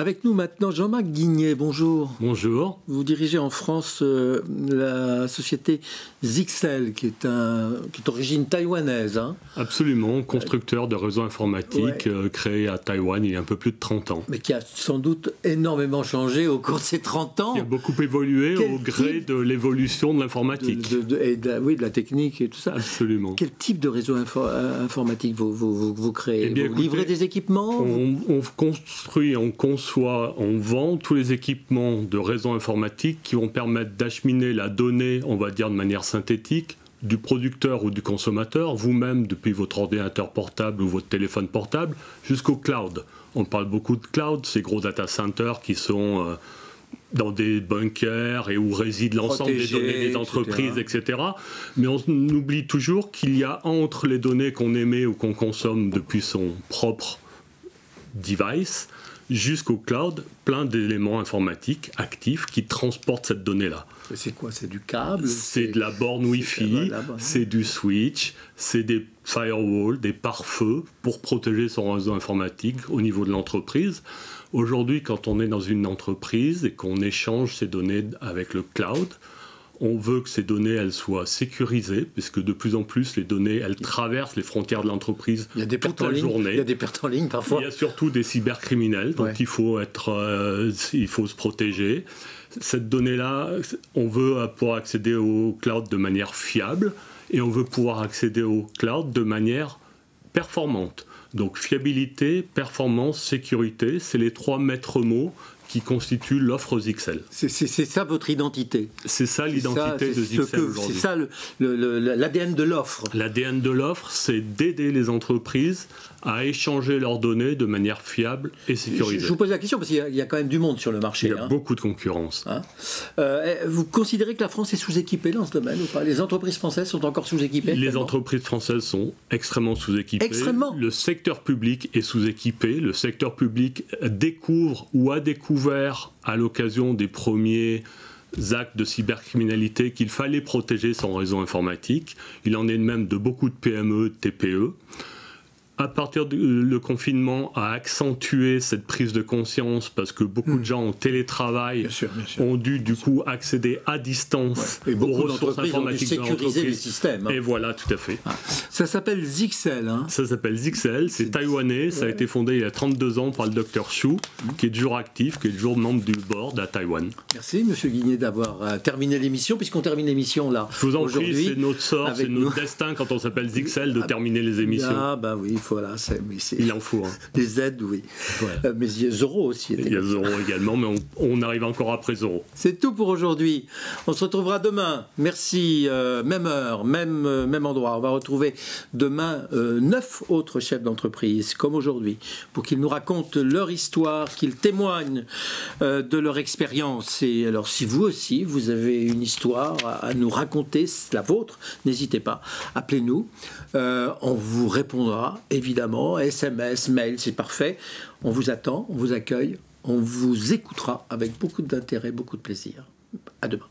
Avec nous maintenant Jean-Marc Guignet, bonjour. Bonjour. Vous dirigez en France la société Zixel, qui est d'origine taïwanaise. Hein. Absolument, constructeur de réseaux informatiques créé à Taïwan il y a un peu plus de 30 ans. Mais qui a sans doute énormément changé au cours de ces 30 ans. Qui a beaucoup évolué au gré de l'évolution de l'informatique. Oui, de la technique et tout ça. Absolument. Quel type de réseau informatique vous créez? Vous livrez des équipements? On construit, on conçoit, on vend tous les équipements de réseaux informatiques qui vont permettre d'acheminer la donnée, on va dire de manière synthétique, du producteur ou du consommateur, vous-même depuis votre ordinateur portable ou votre téléphone portable, jusqu'au cloud. On parle beaucoup de cloud, ces gros data centers qui sont dans des bunkers et où réside l'ensemble des données des entreprises, etc. Mais on oublie toujours qu'il y a entre les données qu'on émet ou qu'on consomme depuis son propre device jusqu'au cloud, plein d'éléments informatiques actifs qui transportent cette donnée-là. C'est quoi? C'est du câble? C'est de la borne Wi-Fi, c'est du switch, c'est des firewalls, des pare-feux pour protéger son réseau informatique au niveau de l'entreprise. Aujourd'hui, quand on est dans une entreprise et qu'on échange ces données avec le cloud, on veut que ces données elles soient sécurisées, puisque de plus en plus, les données, elles traversent les frontières de l'entreprise toute la journée. Il y a des pertes en ligne parfois. Il y a surtout des cybercriminels, donc il faut se protéger. Cette donnée-là, on veut pouvoir accéder au cloud de manière fiable, et on veut pouvoir accéder au cloud de manière performante. Donc fiabilité, performance, sécurité, c'est les trois maîtres mots qui constituent l'offre Zixel. C'est ça votre identité. C'est ça l'identité de Zixel aujourd'hui. C'est ça l'ADN de l'offre. L'ADN de l'offre, c'est d'aider les entreprises à échanger leurs données de manière fiable et sécurisée. Je vous pose la question parce qu'il y a quand même du monde sur le marché. Il y a beaucoup de concurrence. Vous considérez que la France est sous-équipée dans ce domaine ou pas? Les entreprises françaises sont encore sous-équipées? Les entreprises françaises sont extrêmement sous-équipées. Extrêmement. Le secteur public est sous-équipé. Le secteur public découvre ou a découvert à l'occasion des premiers actes de cybercriminalité qu'il fallait protéger son réseau informatique. Il en est de même de beaucoup de PME, de TPE. À partir du confinement a accentué cette prise de conscience parce que beaucoup de gens en télétravail bien sûr. ont dû du coup accéder à distance aux ressources informatiques de l'entreprise. Sécuriser les systèmes. Et voilà, tout à fait. Ça s'appelle Zixel. Ça s'appelle Zixel, c'est taïwanais, ça a été fondé il y a 32 ans par le Dr Xu, qui est toujours actif, qui est toujours membre du board à Taïwan. Merci Monsieur Guignet d'avoir terminé l'émission, puisqu'on termine l'émission là. Je vous en prie, c'est notre sort, c'est notre destin quand on s'appelle Zixel de terminer les émissions. Ah bah oui. Voilà, il en faut. Des aides, oui. Ouais. Mais il y a Zoro aussi. Il y a Zoro également, mais on arrive encore après Zoro. C'est tout pour aujourd'hui. On se retrouvera demain. Merci. Même heure, même endroit. On va retrouver demain 9 autres chefs d'entreprise, comme aujourd'hui, pour qu'ils nous racontent leur histoire, qu'ils témoignent de leur expérience. Et alors, si vous aussi, vous avez une histoire à nous raconter, la vôtre, n'hésitez pas. Appelez-nous. On vous répondra, évidemment. SMS, mail, c'est parfait. On vous attend, on vous accueille, on vous écoutera avec beaucoup d'intérêt, beaucoup de plaisir. À demain.